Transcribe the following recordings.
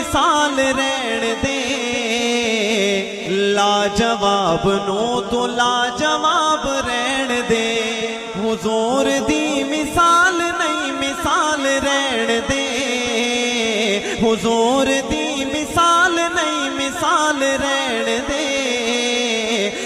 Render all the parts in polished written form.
مثال رہن دے لاجواب نو تو لاجواب رہن دے حضور دی مثال نہیں مثال رہن دے حضور دی مثال نہیں مثال رہن دے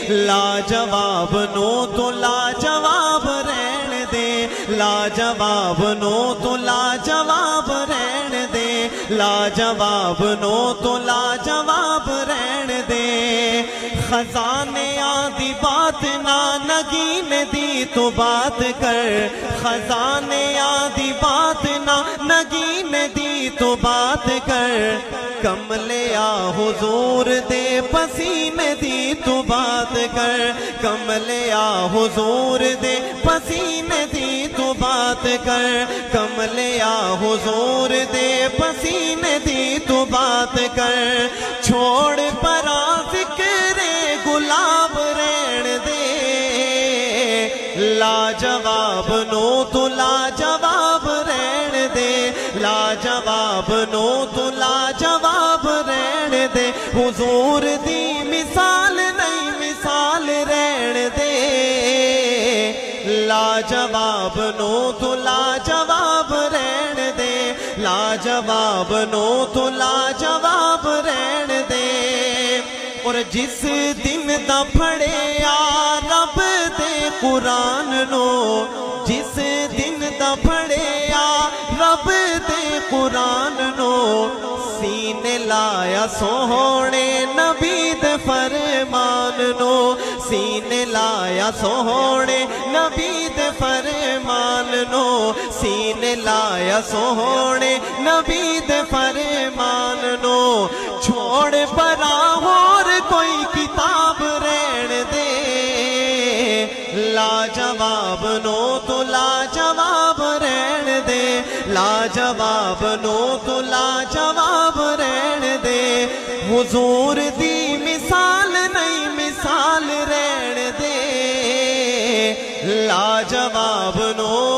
لاجواب نو تو لاجواب رہن دے لاجواب نو تو لاجواب رہن دے لاجواب نو تو لاجواب رہن دے خزانے آدھی بات نہ نگین دی تو بات کر خزانے آدھی بات نہ نگین دی تو بات کر کملیا حضور دے پسینے دی تو بات کر کملیا حضور دے پسینے دی تو بات کر کملیا حضور دے پسینے دی تو بات کر چھوڑ پرا ذکر گلاب رہن دے لاجواب نو تو لاجواب رہن دے لاجواب نو تو لاجواب رہن دے حضور دی مثال نہیں مثال رہن دے لاجواب نو تو لاجواب رہن دے لاجواب نو تو لاجواب رہن دے اور جس دن دا پڑھیا رب دے قرآن نو جس دن دا پڑھیا رب دے قرآن نو سینے لایا سوہنے نبی دے فرمان نو سینے لایا سوہنے نبی دے فرمان نو سینے لایا سوہنے نبی دے فرمان نو چھوڑ پرا اور کوئی کتاب رہن دے لاجواب نو تو لاجواب رہن دے لاجواب نو تو لاجواب رہن دے حضور دی مثال نہیں مثال رہن دے لاجواب نو